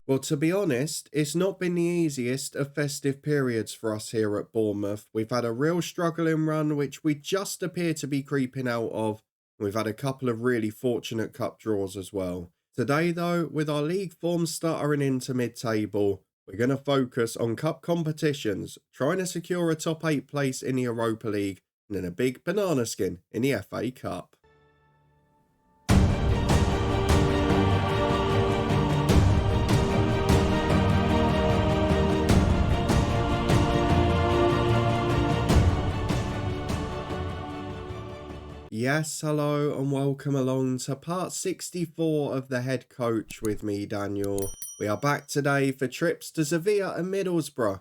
Well, to be honest, it's not been the easiest of festive periods for us here at Bournemouth. We've had a real struggling run, which we just appear to be creeping out of. We've had a couple of really fortunate cup draws as well. Today, though, with our league form stuttering into mid table, we're going to focus on cup competitions, trying to secure a top 8 place in the Europa League and then a big banana skin in the FA Cup. Yes, hello and welcome along to part 64 of the Head Coach with me, Daniel. We are back today for trips to Sevilla and Middlesbrough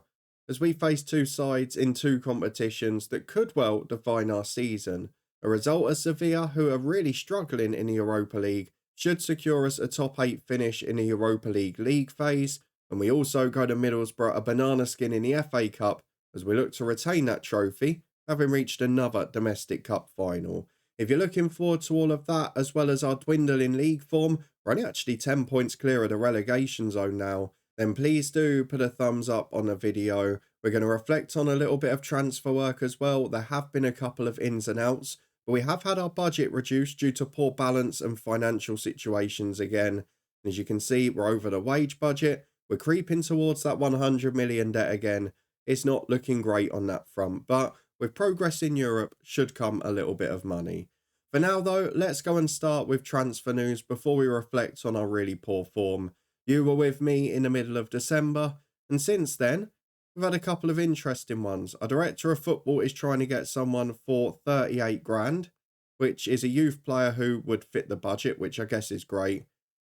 as we face two sides in two competitions that could well define our season. A result of Sevilla, who are really struggling in the Europa League, should secure us a top 8 finish in the Europa League phase, and we also go to Middlesbrough a banana skin in the FA Cup as we look to retain that trophy, having reached another domestic cup final. If you're looking forward to all of that, as well as our dwindling league form, we're only actually 10 points clear of the relegation zone now, then please do put a thumbs up on the video. We're going to reflect on a little bit of transfer work as well. There have been a couple of ins and outs, but we have had our budget reduced due to poor balance and financial situations again. As you can see, we're over the wage budget. We're creeping towards that 100 million debt again. It's not looking great on that front, but with progress in Europe should come a little bit of money. For now though, let's go and start with transfer news before we reflect on our really poor form. You were with me in the middle of December, and since then, we've had a couple of interesting ones. Our director of football is trying to get someone for 38 grand, which is a youth player who would fit the budget, which I guess is great.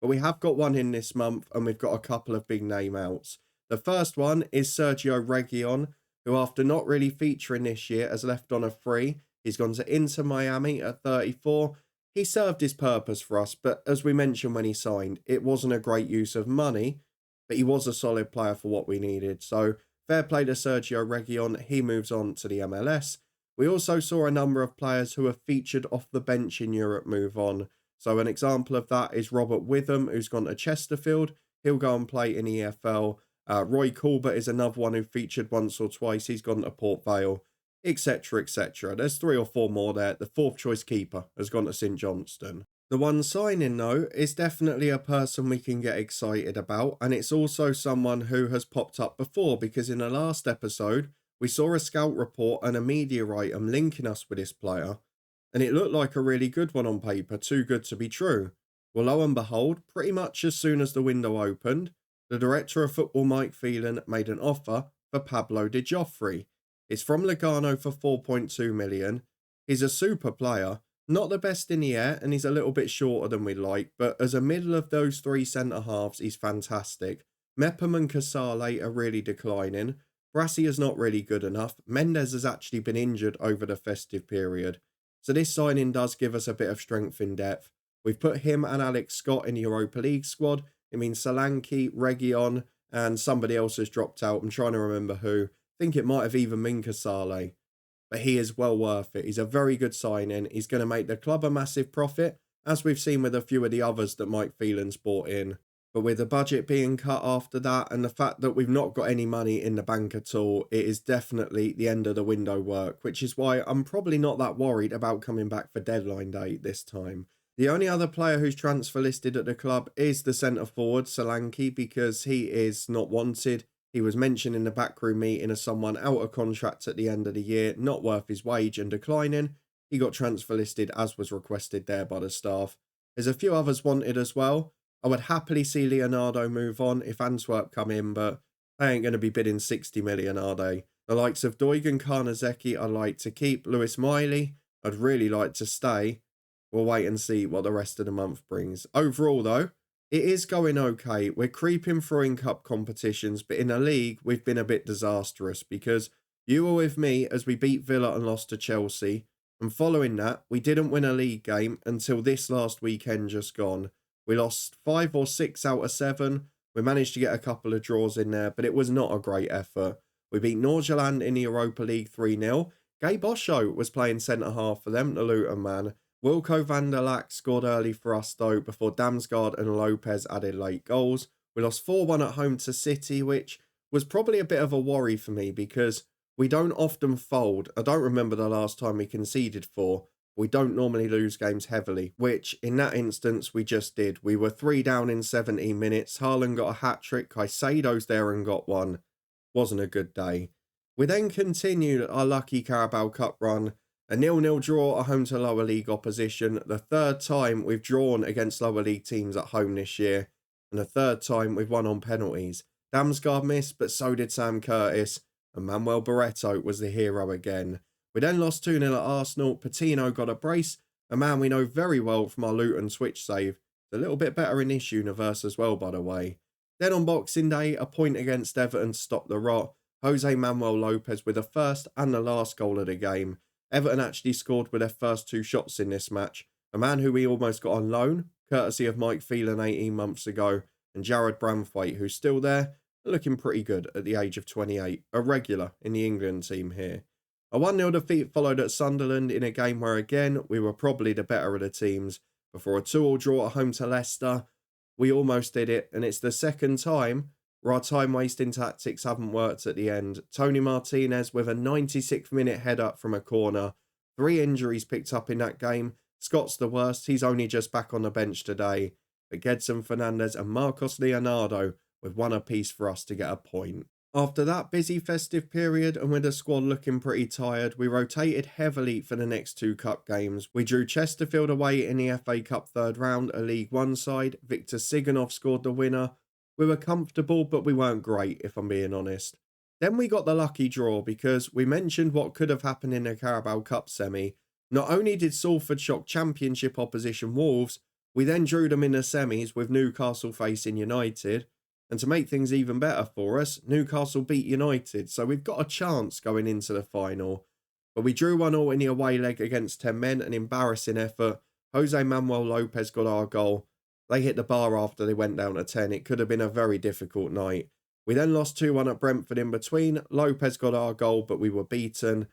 But we have got one in this month, and we've got a couple of big name outs. The first one is Sergio Reguilon, who after not really featuring this year has left on a free. He's gone to Inter Miami at 34. He served his purpose for us, but as we mentioned when he signed, it wasn't a great use of money, but he was a solid player for what we needed. So fair play to Sergio Reguilon. He moves on to the MLS. We also saw a number of players who have featured off the bench in Europe move on. So an example of that is Robert Witham, who's gone to Chesterfield. He'll go and play in the EFL. Roy Corbett is another one who featured once or twice. He's gone to Port Vale, etc, etc. There's 3 or 4 more there. The 4th choice keeper has gone to St Johnstone. The one signing though is definitely a person we can get excited about, and it's also someone who has popped up before, because in the last episode we saw a scout report and a media item linking us with this player, and it looked like a really good one on paper, too good to be true. Well, lo and behold, pretty much as soon as the window opened, the director of football, Mike Phelan, made an offer for Pablo Di Joffrey. It's from Lugano for 4.2 million. He's a super player, not the best in the air, and he's a little bit shorter than we'd like, but as a middle of those 3 centre-halves, he's fantastic. Mepham and Casale are really declining. Brassi is not really good enough. Mendes has actually been injured over the festive period. So this signing does give us a bit of strength in depth. We've put him and Alex Scott in the Europa League squad. It means Solanke, Reguilon, and somebody else has dropped out. I'm trying to remember who. I think it might have even been Casale. But he is well worth it. He's a very good signing. He's going to make the club a massive profit, as we've seen with a few of the others that Mike Phelan's brought in. But with the budget being cut after that, and the fact that we've not got any money in the bank at all, it is definitely the end of the window work, which is why I'm probably not that worried about coming back for deadline day this time. The only other player who's transfer listed at the club is the centre forward, Solanke, because he is not wanted. He was mentioned in the backroom meeting as someone out of contract at the end of the year, not worth his wage and declining. He got transfer listed as was requested there by the staff. There's a few others wanted as well. I would happily see Leonardo move on if Antwerp come in, but they ain't going to be bidding 60 million, are they? The likes of Doigan Karnazeki I'd like to keep. Lewis Miley I'd really like to stay. We'll wait and see what the rest of the month brings. Overall, though, it is going okay. We're creeping through in cup competitions, but in the league, we've been a bit disastrous because you were with me as we beat Villa and lost to Chelsea. And following that, we didn't win a league game until this last weekend just gone. We lost 5 or 6 out of 7. We managed to get a couple of draws in there, but it was not a great effort. We beat Nordsjælland in the Europa League 3-0. Gabe Osho was playing centre-half for them, the Luton man. Wilco van der Lack scored early for us though, before Damsgaard and Lopez added late goals. We lost 4-1 at home to City, which was probably a bit of a worry for me because we don't often fold. I don't remember the last time we conceded 4. We don't normally lose games heavily, which in that instance we just did. We were 3 down in 17 minutes. Haaland got a hat-trick. Caicedo's there and got one. Wasn't a good day. We then continued our lucky Carabao Cup run. A 0-0 draw at home to lower league opposition. The third time we've drawn against lower league teams at home this year. And the third time we've won on penalties. Damsgaard missed, but so did Sam Curtis. And Manuel Barreto was the hero again. We then lost 2-0 at Arsenal. Patino got a brace. A man we know very well from our Luton switch save. A little bit better in this universe as well, by the way. Then on Boxing Day, a point against Everton to stop the rot. Jose Manuel Lopez with the first and the last goal of the game. Everton actually scored with their first 2 shots in this match. A man who we almost got on loan, courtesy of Mike Phelan 18 months ago. And Jared Branthwaite, who's still there, looking pretty good at the age of 28. A regular in the England team here. A 1-0 defeat followed at Sunderland in a game where again we were probably the better of the teams. Before a 2-2 draw at home to Leicester, we almost did it, and it's the second time where our time-wasting tactics haven't worked at the end. Tony Martinez with a 96th minute header from a corner. 3 injuries picked up in that game. Scott's the worst, he's only just back on the bench today. But Gedson Fernandez and Marcos Leonardo with 1 apiece for us to get a point. After that busy festive period and with the squad looking pretty tired, we rotated heavily for the next 2 cup games. We drew Chesterfield away in the FA Cup third round, a League One side. Viktor Siganov scored the winner. We were comfortable, but we weren't great, if I'm being honest. Then we got the lucky draw because we mentioned what could have happened in the Carabao Cup semi. Not only did Salford shock Championship opposition Wolves, we then drew them in the semis with Newcastle facing United. And to make things even better for us, Newcastle beat United, so we've got a chance going into the final. But we drew 1-1 in the away leg against 10 men, an embarrassing effort. Jose Manuel Lopez got our goal. They hit the bar after they went down to 10. It could have been a very difficult night. We then lost 2-1 at Brentford in between. Lopez got our goal, but we were beaten.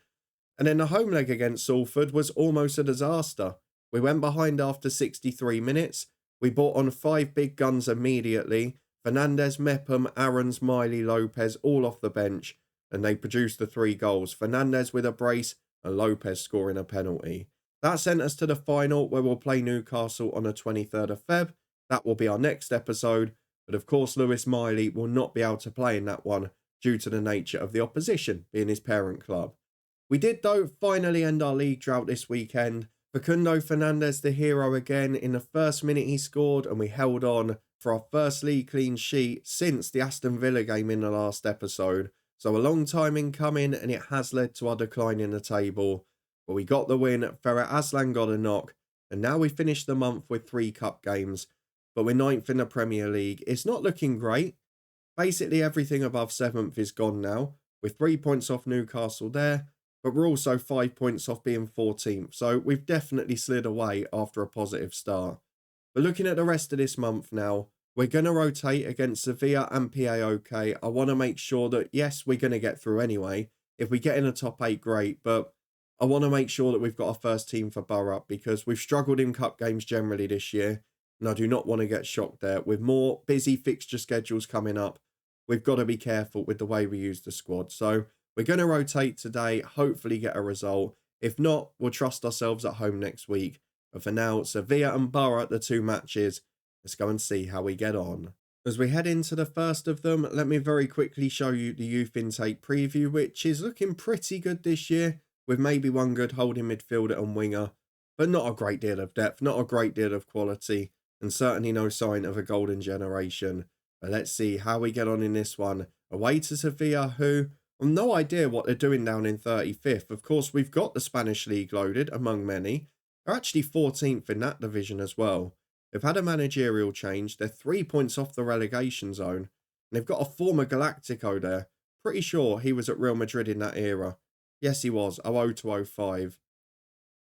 And then the home leg against Salford was almost a disaster. We went behind after 63 minutes. We brought on 5 big guns immediately. Fernandez, Mepham, Aarons, Miley, Lopez, all off the bench, and they produced the 3 goals. Fernandez with a brace and Lopez scoring a penalty. That sent us to the final where we'll play Newcastle on the 23rd of Feb. That will be our next episode, but of course Lewis Miley will not be able to play in that one due to the nature of the opposition being his parent club. We did though finally end our league drought this weekend. Facundo Fernandez the hero again. In the first minute he scored and we held on for our first league clean sheet since the Aston Villa game in the last episode. So a long time in coming, and it has led to our decline in the table. But we got the win, Ferret Aslan got a knock, and now we finished the month with 3 cup games. But we're 9th in the Premier League. It's not looking great. Basically everything above 7th is gone now, with 3 points off Newcastle there, but we're also 5 points off being 14th. So we've definitely slid away after a positive start. But looking at the rest of this month now, we're going to rotate against Sevilla and PAOK. I want to make sure that, yes, we're going to get through anyway. If we get in the top 8, great. But I want to make sure that we've got a first team for Borough because we've struggled in cup games generally this year. And I do not want to get shocked there. With more busy fixture schedules coming up, we've got to be careful with the way we use the squad. So we're going to rotate today, hopefully get a result. If not, we'll trust ourselves at home next week. But for now, Sevilla and Borough, the 2 matches. Let's go and see how we get on. As we head into the first of them, let me very quickly show you the youth intake preview, which is looking pretty good this year, with maybe 1 good holding midfielder and winger, but not a great deal of depth, not a great deal of quality, and certainly no sign of a golden generation. But let's see how we get on in this one. Away to Sevilla, who I've no idea what they're doing down in 35th. Of course, we've got the Spanish league loaded, among many. They're actually 14th in that division as well. They've had a managerial change. They're 3 points off the relegation zone. And they've got a former Galactico there. Pretty sure he was at Real Madrid in that era. Yes, he was, 00 to 05.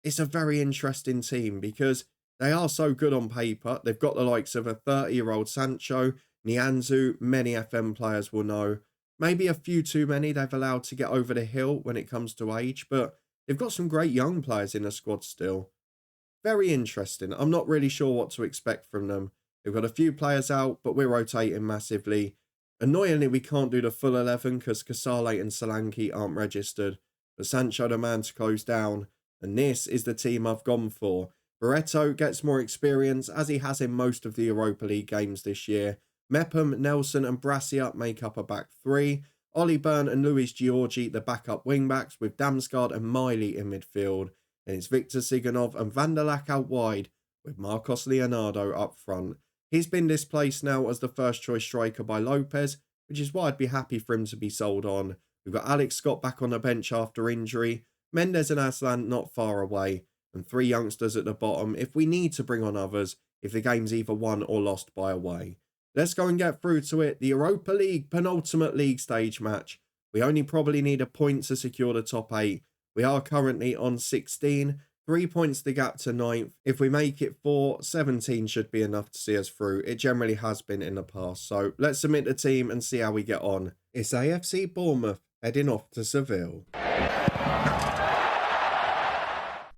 It's a very interesting team because they are so good on paper. They've got the likes of a 30-year-old Sancho, Nianzou, many FM players will know. Maybe a few too many they've allowed to get over the hill when it comes to age, but they've got some great young players in the squad still. Very interesting. I'm not really sure what to expect from them. We've got a few players out, but we're rotating massively. Annoyingly, we can't do the full 11 because Casale and Solanke aren't registered. But Sancho the man to close down. And this is the team I've gone for. Barreto gets more experience, as he has in most of the Europa League games this year. Mepham, Nelson and Brassiat make up a back three. Ollie Byrne and Luis Giorgi, the backup wing-backs, with Damsgaard and Miley in midfield. And it's Victor Siganov and Van der Lack out wide, with Marcos Leonardo up front. He's been displaced now as the first-choice striker by Lopez, which is why I'd be happy for him to be sold on. We've got Alex Scott back on the bench after injury, Mendes and Aslan not far away, and three youngsters at the bottom if we need to bring on others if the game's either won or lost by away. Let's go and get through to it. The Europa League penultimate league stage match. We only probably need a point to secure the top 8. We are currently on 16, 3 points the gap to 9th. If we make it 4, 17 should be enough to see us through. It generally has been in the past. So let's submit the team and see how we get on. It's AFC Bournemouth heading off to Seville.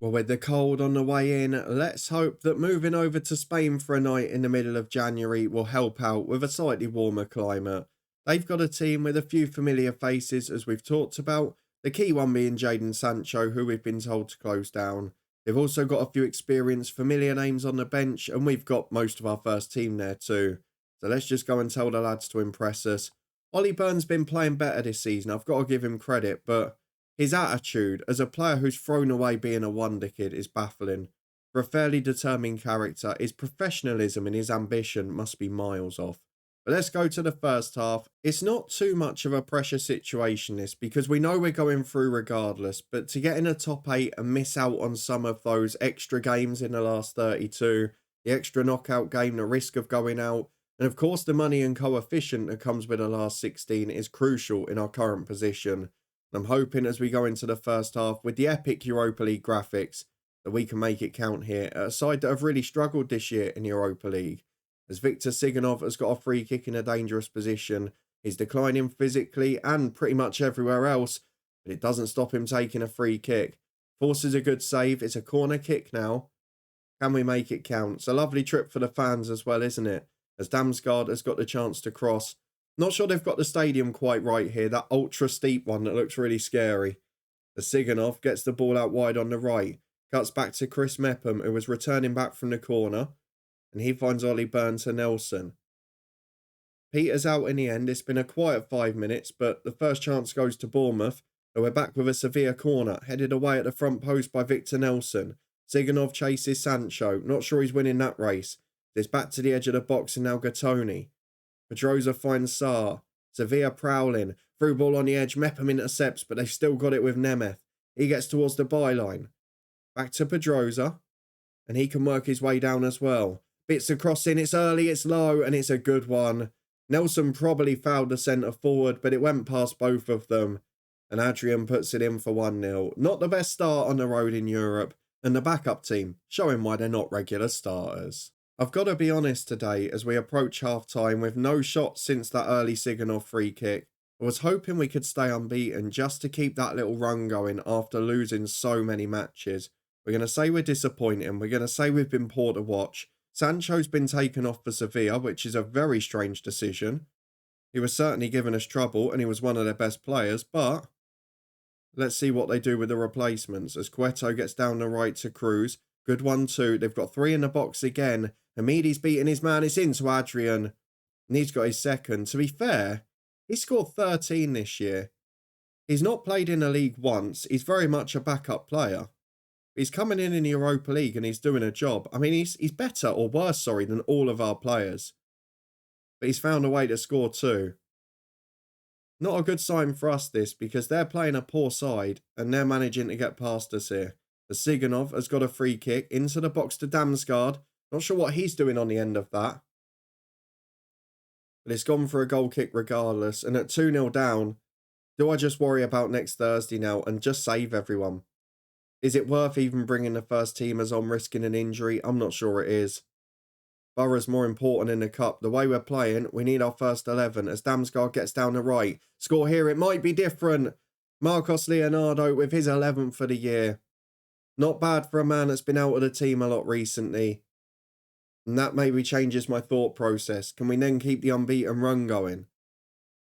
Well, with the cold on the way in, let's hope that moving over to Spain for a night in the middle of January will help out with a slightly warmer climate. They've got a team with a few familiar faces, as we've talked about, the key one being Jadon Sancho, who we've been told to close down. They've also got a few experienced, familiar names on the bench, and we've got most of our first team there too. So let's just go and tell the lads to impress us. Ollie Byrne's been playing better this season, I've got to give him credit, but his attitude, as a player who's thrown away being a wonder kid, is baffling. For a fairly determined character, his professionalism and his ambition must be miles off. But let's go to the first half. It's not too much of a pressure situation, this, because we know we're going through regardless, but to get in a top 8 and miss out on some of those extra games in the last 32, the extra knockout game, the risk of going out, and of course the money and coefficient that comes with the last 16 is crucial in our current position. I'm hoping as we go into the first half with the epic Europa League graphics that we can make it count here at a side that have really struggled this year in Europa League. As Victor Siganov has got a free kick in a dangerous position, he's declining physically and pretty much everywhere else, but it doesn't stop him taking a free kick. Forces a good save, it's a corner kick now. Can we make it count? It's a lovely trip for the fans as well, isn't it? As Damsgaard has got the chance to cross. Not sure they've got the stadium quite right here, that ultra steep one that looks really scary. As Siganov gets the ball out wide on the right, cuts back to Chris Mepham, who was returning back from the corner, and he finds Ollie Byrne to Nelson. Peter's out in the end. It's been a quiet 5 minutes, but the first chance goes to Bournemouth, and we're back with a Sevilla corner, headed away at the front post by Victor Nelson. Siganov chases Sancho, not sure he's winning that race. It's back to the edge of the box and now Gattoni. Pedroza finds Sarr. Sevilla prowling. Through ball on the edge. Mepham intercepts, but they've still got it with Nemeth. He gets towards the byline. Back to Pedroza. And he can work his way down as well. Bits of crossing. It's early, it's low, and it's a good one. Nelson probably fouled the centre forward, but it went past both of them. And Adrian puts it in for 1-0. Not the best start on the road in Europe. And the backup team, showing why they're not regular starters. I've got to be honest today as we approach half-time with no shots since that early Siganov free kick. I was hoping we could stay unbeaten just to keep that little run going after losing so many matches. We're going to say we're disappointing. We're going to say we've been poor to watch. Sancho's been taken off for Sevilla, which is a very strange decision. He was certainly giving us trouble and he was one of their best players, but let's see what they do with the replacements as Cueto gets down the right to Cruz. Good 1-2. They've got 3 in the box again. Hamidi's beating his man. It's into Adrian. And he's got his second. To be fair, he scored 13 this year. He's not played in the league once. He's very much a backup player. He's coming in the Europa League and he's doing a job. I mean, he's better or worse, than all of our players. But he's found a way to score 2. Not a good sign for us, this, because they're playing a poor side and they're managing to get past us here. The Siganov has got a free kick into the box to Damsgaard. Not sure what he's doing on the end of that. But it's gone for a goal kick regardless. And at 2-0 down, do I just worry about next Thursday now and just save everyone? Is it worth even bringing the first teamers on risking an injury? I'm not sure it is. Borough's more important in the cup. The way we're playing, we need our first 11 as Damsgaard gets down the right. Score here, it might be different. Marcos Leonardo with his 11th for the year. Not bad for a man that's been out of the team a lot recently. And that maybe changes my thought process. Can we then keep the unbeaten run going?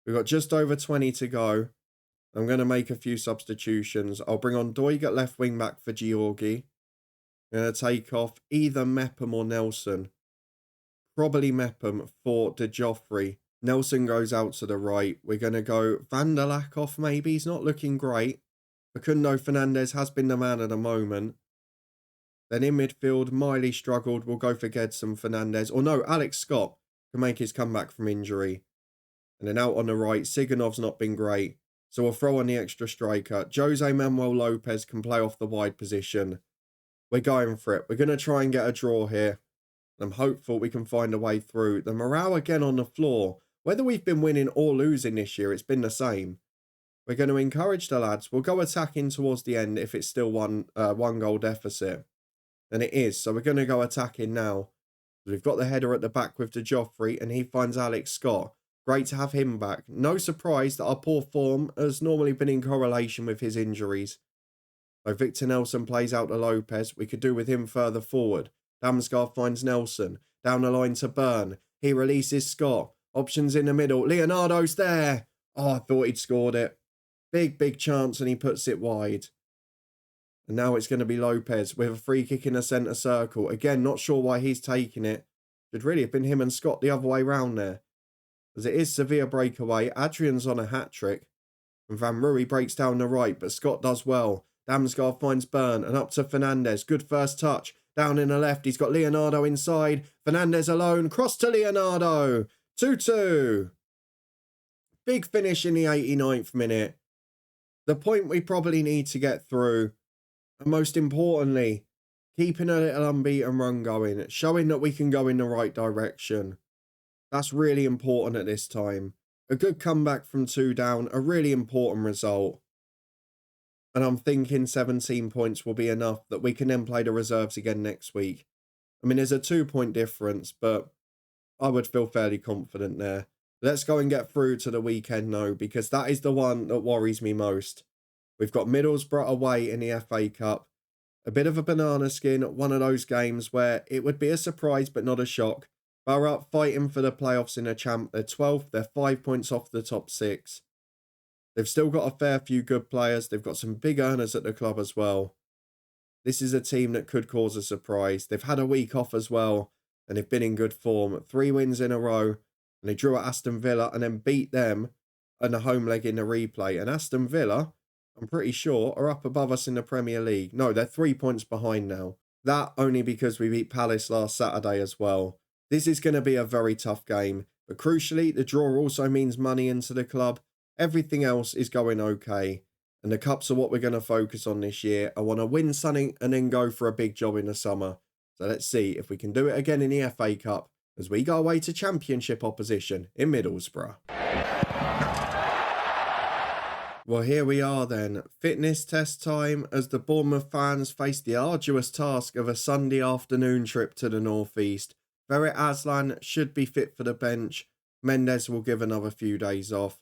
We've got just over 20 to go. I'm going to make a few substitutions. I'll bring on Doig at left wing back for Georgie. I'm going to take off either Mepham or Nelson. Probably Mepham for De Joffrey. Nelson goes out to the right. We're going to go Van der Lack off maybe. He's not looking great. Facundo Fernandez has been the man at the moment. Then in midfield, Miley struggled. We'll go for Gedson Fernandez. Or no, Alex Scott can make his comeback from injury. And then out on the right, Siganov's not been great. So we'll throw on the extra striker. Jose Manuel Lopez can play off the wide position. We're going for it. We're going to try and get a draw here. I'm hopeful we can find a way through. The morale again on the floor. Whether we've been winning or losing this year, it's been the same. We're going to encourage the lads. We'll go attacking towards the end if it's still one goal deficit. And it is. So we're going to go attacking now. We've got the header at the back with De Joffrey and he finds Alex Scott. Great to have him back. No surprise that our poor form has normally been in correlation with his injuries. So Victor Nelson plays out to Lopez. We could do with him further forward. Damsgaard finds Nelson. Down the line to Byrne. He releases Scott. Options in the middle. Leonardo's there. Oh, I thought he'd scored it. Big chance and he puts it wide. And now it's going to be Lopez with a free kick in the centre circle. Again, not sure why he's taking it. Should really have been him and Scott the other way round there. As it is Sevilla breakaway. Adrian's on a hat-trick. And Van Rooij breaks down the right, but Scott does well. Damsgaard finds Byrne and up to Fernandez. Good first touch. Down in the left, he's got Leonardo inside. Fernandez alone. Cross to Leonardo. 2-2. Big finish in the 89th minute. The point we probably need to get through. And most importantly, keeping a little unbeaten run going. Showing that we can go in the right direction. That's really important at this time. A good comeback from 2 down. A really important result. And I'm thinking 17 points will be enough that we can then play the reserves again next week. I mean, there's a 2-point difference, but I would feel fairly confident there. Let's go and get through to the weekend though, because that is the one that worries me most. We've got Middlesbrough away in the FA Cup. A bit of a banana skin, one of those games where it would be a surprise but not a shock. Borough fighting for the playoffs in a champ. They're 12th, they're 5 points off the top 6. They've still got a fair few good players. They've got some big earners at the club as well. This is a team that could cause a surprise. They've had a week off as well, and they've been in good form. 3 wins in a row, and they drew at Aston Villa and then beat them in a home leg in the replay. And Aston Villa, I'm pretty sure, are up above us in the Premier League. No, they're 3 points behind now. That only because we beat Palace last Saturday as well. This is going to be a very tough game, but crucially, the draw also means money into the club. Everything else is going okay. And the cups are what we're going to focus on this year. I want to win something and then go for a big job in the summer. So let's see if we can do it again in the FA Cup as we go away to Championship opposition in Middlesbrough. Well, here we are then. Fitness test time as the Bournemouth fans face the arduous task of a Sunday afternoon trip to the northeast. Ferret Aslan should be fit for the bench. Mendes will give another few days off.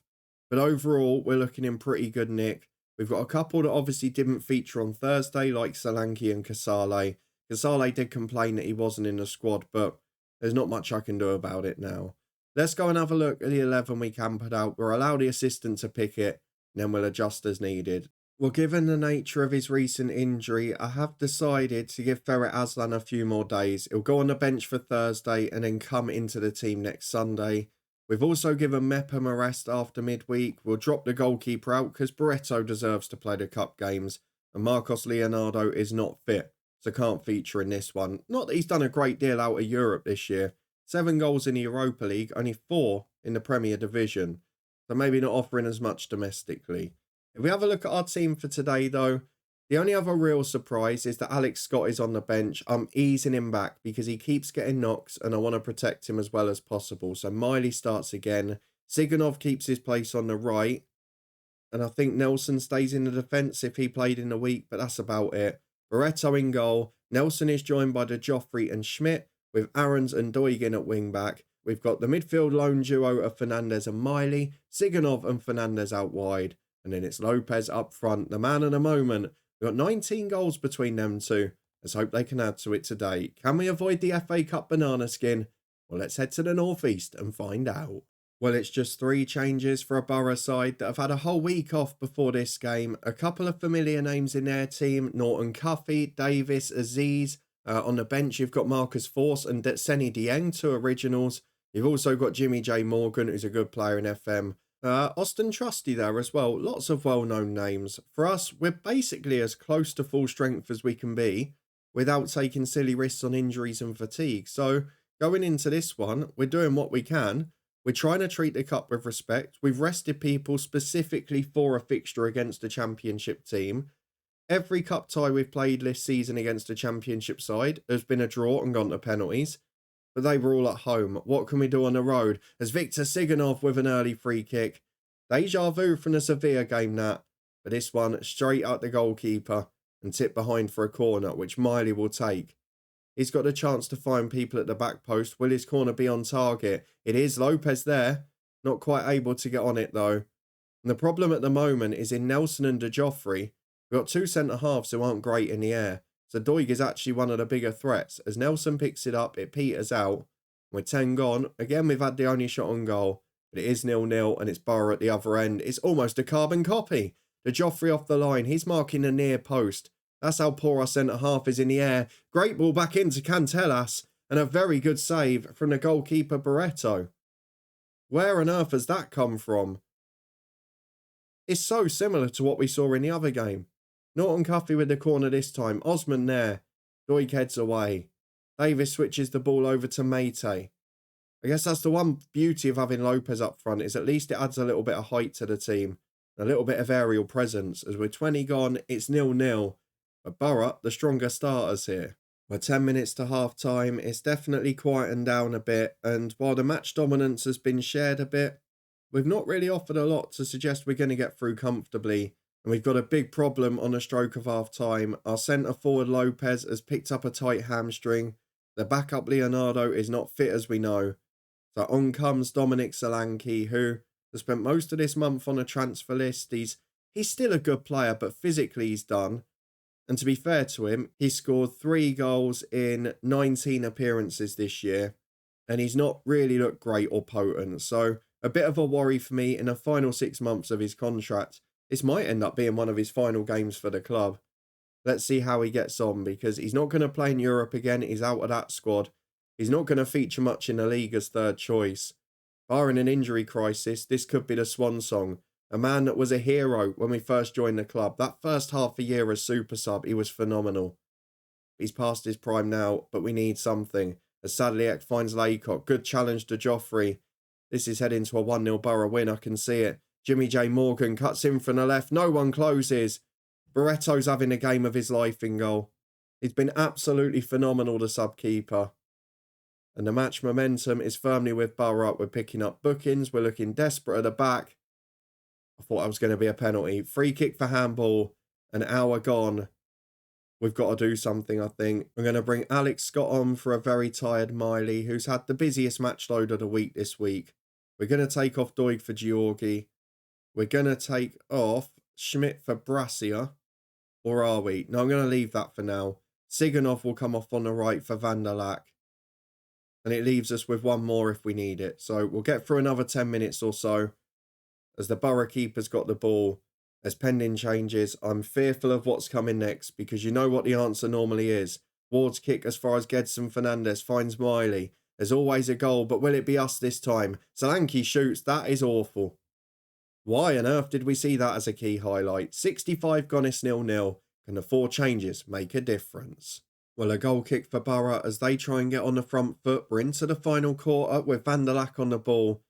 But overall, we're looking in pretty good nick. We've got a couple that obviously didn't feature on Thursday, like Solanke and Casale. Casale did complain that he wasn't in the squad, but there's not much I can do about it now. Let's go and have a look at the 11 we can put out. We'll allow the assistant to pick it, and then we'll adjust as needed. Well, given the nature of his recent injury, I have decided to give Ferret Aslan a few more days. He'll go on the bench for Thursday and then come into the team next Sunday. We've also given Mepham a rest after midweek. We'll drop the goalkeeper out because Barreto deserves to play the cup games. And Marcos Leonardo is not fit, so can't feature in this one. Not that he's done a great deal out of Europe this year. 7 goals in the Europa League, only 4 in the Premier Division. So maybe not offering as much domestically. If we have a look at our team for today though, the only other real surprise is that Alex Scott is on the bench. I'm easing him back because he keeps getting knocks and I want to protect him as well as possible. So Miley starts again. Siganov keeps his place on the right. And I think Nelson stays in the defence if he played in the week, but that's about it. Barreto in goal. Nelson is joined by De Joffrey and Schmidt with Aarons and Doigen at wing back. We've got the midfield lone duo of Fernandez and Miley. Siganov and Fernandez out wide. And then it's Lopez up front, the man of the moment. We've got 19 goals between them two. Let's hope they can add to it today. Can we avoid the FA Cup banana skin? Well, let's head to the northeast and find out. Well, it's just 3 changes for a Borough side that have had a whole week off before this game. A couple of familiar names in their team, Norton Cuffy, Davis, Aziz. On the bench, you've got Marcus Force and Seni Dieng, 2 originals. You've also got Jimmy J. Morgan, who's a good player in FM. Austin Trusty there as well. Lots of well-known names. For us, we're basically as close to full strength as we can be without taking silly risks on injuries and fatigue. So going into this one, we're doing what we can. We're trying to treat the cup with respect. We've rested people specifically for a fixture against a championship team. Every cup tie we've played this season against a championship side has been a draw and gone to penalties. But they were all at home. What can we do on the road? As Victor Siganov with an early free kick. Deja vu from the Sevilla game, that. But this one, straight at the goalkeeper and tipped behind for a corner, which Miley will take. He's got a chance to find people at the back post. Will his corner be on target? It is. Lopez there. Not quite able to get on it, though. And the problem at the moment is in Nelson and De Joffrey. We've got 2 centre-halves who aren't great in the air. So Doig is actually one of the bigger threats. As Nelson picks it up, it peters out. With 10 gone, again we've had the only shot on goal. But it is 0-0 and it's Borough at the other end. It's almost a carbon copy. De Joffrey off the line. He's marking the near post. That's how poor our centre-half is in the air. Great ball back into Cantelas. And a very good save from the goalkeeper Barreto. Where on earth has that come from? It's so similar to what we saw in the other game. Norton Cuffy with the corner this time. Osman there. Doig heads away. Davis switches the ball over to Mate. I guess that's the one beauty of having Lopez up front, is at least it adds a little bit of height to the team. A little bit of aerial presence. As with 20 gone, it's 0-0. But Borough, the stronger starters here. We're 10 minutes to half time. It's definitely quietened down a bit. And while the match dominance has been shared a bit, we've not really offered a lot to suggest we're going to get through comfortably. And we've got a big problem on the stroke of half time. Our centre forward Lopez has picked up a tight hamstring. The backup Leonardo is not fit, as we know. So on comes Dominic Solanke, who has spent most of this month on a transfer list. He's still a good player, but physically he's done. And to be fair to him, he scored 3 goals in 19 appearances this year. And he's not really looked great or potent. So a bit of a worry for me in the final 6 months of his contract. This might end up being one of his final games for the club. Let's see how he gets on, because he's not going to play in Europe again. He's out of that squad. He's not going to feature much in the league as third choice. Barring an injury crisis, this could be the swan song. A man that was a hero when we first joined the club. That first half a year as super sub, he was phenomenal. He's past his prime now, but we need something. As Sadliak finds Laycock. Good challenge to Joffrey. This is heading to a 1-0 Borough win, I can see it. Jimmy J. Morgan cuts in from the left. No one closes. Barreto's having a game of his life in goal. He's been absolutely phenomenal, the sub-keeper. And the match momentum is firmly with Borough. We're picking up bookings. We're looking desperate at the back. I thought that was going to be a penalty. Free kick for handball. An hour gone. We've got to do something, I think. I'm going to bring Alex Scott on for a very tired Miley, who's had the busiest match load of the week this week. We're going to take off Doig for Georgi. We're going to take off Schmidt for Brassia. Or are we? No, I'm going to leave that for now. Siganov will come off on the right for Van der Lack. And it leaves us with one more if we need it. So we'll get through another 10 minutes or so. As the Borough keeper's got the ball. As pending changes, I'm fearful of what's coming next, because you know what the answer normally is. Ward's kick as far as Gedson Fernandez finds Miley. There's always a goal, but will it be us this time? Solanke shoots. That is awful. Why on earth did we see that as a key highlight? 65 gone, it's 0-0. Can the 4 changes make a difference? Well, a goal kick for Borough as they try and get on the front foot. We're into the final quarter with Van der Lack on the ball.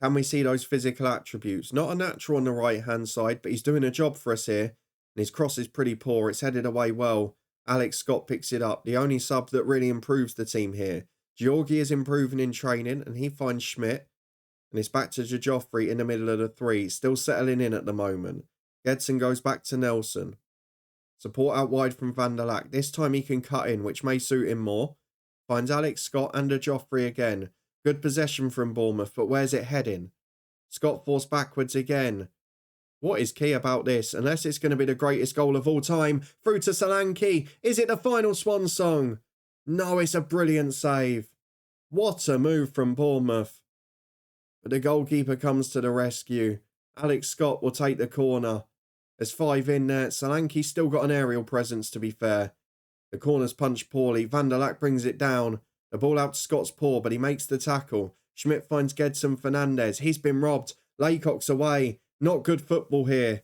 Can we see those physical attributes? Not a natural on the right-hand side, but he's doing a job for us here. And his cross is pretty poor. It's headed away well. Alex Scott picks it up. The only sub that really improves the team here. Georgi is improving in training, and he finds Schmidt. And it's back to Joffrey in the middle of the 3. Still settling in at the moment. Gedson goes back to Nelson. Support out wide from Van der Lack. This time he can cut in, which may suit him more. Finds Alex Scott and Joffrey again. Good possession from Bournemouth, but where's it heading? Scott forced backwards again. What is key about this? Unless it's going to be the greatest goal of all time. Through to Solanke. Is it the final swan song? No, it's a brilliant save. What a move from Bournemouth. But the goalkeeper comes to the rescue. Alex Scott will take the corner. There's 5 in there. Solanke's still got an aerial presence, to be fair. The corner's punched poorly. Van der Lack brings it down. The ball out to Scott's paw, but he makes the tackle. Schmidt finds Gedson Fernandez. He's been robbed. Laycock's away. Not good football here.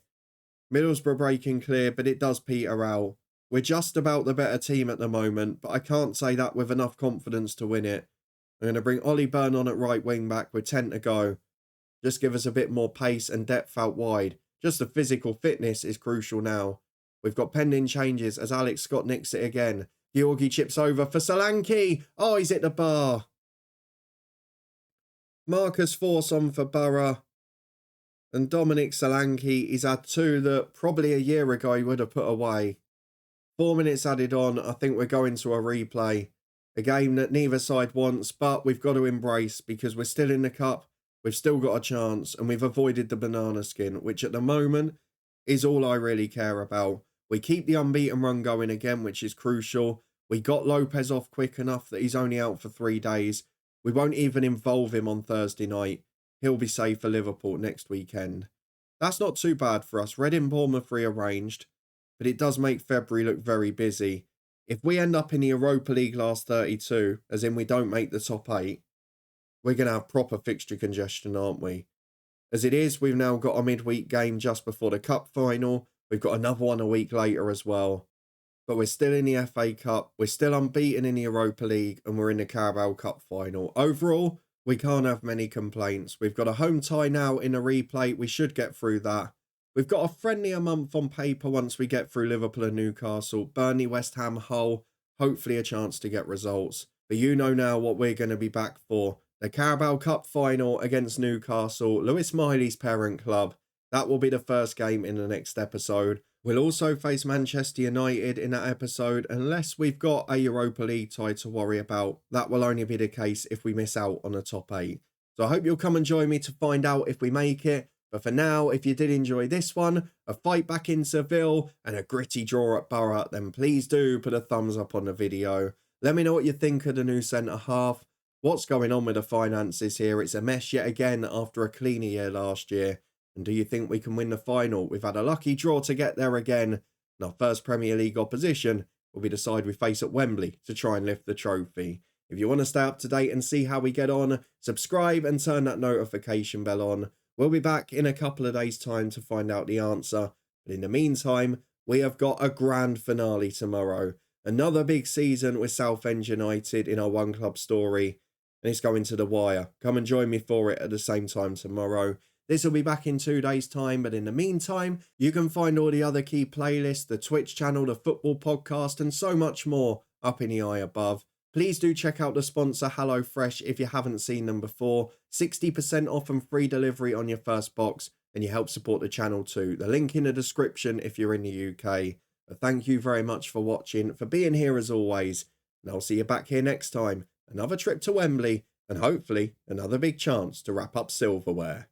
Middlesbrough breaking clear, but it does peter out. We're just about the better team at the moment, but I can't say that with enough confidence to win it. I'm going to bring Ollie Byrne on at right wing back with 10 to go. Just give us a bit more pace and depth out wide. Just the physical fitness is crucial now. We've got pending changes as Alex Scott nicks it again. Georgie chips over for Solanke. Oh, he's hit the bar. Marcus Force on for Borough. And Dominic Solanke, he's had 2 that probably a year ago he would have put away. 4 minutes added on. I think we're going to a replay. A game that neither side wants, but we've got to embrace because we're still in the cup. We've still got a chance and we've avoided the banana skin, which at the moment is all I really care about. We keep the unbeaten run going again, which is crucial. We got Lopez off quick enough that he's only out for 3 days. We won't even involve him on Thursday night. He'll be safe for Liverpool next weekend. That's not too bad for us. Reading Bournemouth rearranged, but it does make February look very busy. If we end up in the Europa League last 32, as in we don't make the top 8, we're going to have proper fixture congestion, aren't we? As it is, we've now got a midweek game just before the cup final. We've got another one a week later as well. But we're still in the FA Cup. We're still unbeaten in the Europa League and we're in the Carabao Cup final. Overall, we can't have many complaints. We've got a home tie now in a replay. We should get through that. We've got a friendlier month on paper once we get through Liverpool and Newcastle. Burnley, West Ham, Hull. Hopefully a chance to get results. But you know now what we're going to be back for. The Carabao Cup final against Newcastle. Lewis Miley's parent club. That will be the first game in the next episode. We'll also face Manchester United in that episode unless we've got a Europa League tie to worry about. That will only be the case if we miss out on the top 8. So I hope you'll come and join me to find out if we make it. But for now, if you did enjoy this one, a fight back in Seville and a gritty draw at Borough, then please do put a thumbs up on the video. Let me know what you think of the new centre half. What's going on with the finances here? It's a mess yet again after a cleaner year last year. And do you think we can win the final? We've had a lucky draw to get there again. And our first Premier League opposition will be the side we face at Wembley to try and lift the trophy. If you want to stay up to date and see how we get on, subscribe and turn that notification bell on. We'll be back in a couple of days' time to find out the answer. But in the meantime, we have got a grand finale tomorrow. Another big season with Southend United in our one club story. And it's going to the wire. Come and join me for it at the same time tomorrow. This will be back in 2 days' time, but in the meantime, you can find all the other key playlists, the Twitch channel, the football podcast, and so much more up in the eye above. Please do check out the sponsor HelloFresh if you haven't seen them before. 60% off and free delivery on your first box, and you help support the channel too. The link in the description if you're in the UK. But thank you very much for watching, for being here as always, and I'll see you back here next time. Another trip to Wembley, and hopefully another big chance to wrap up silverware.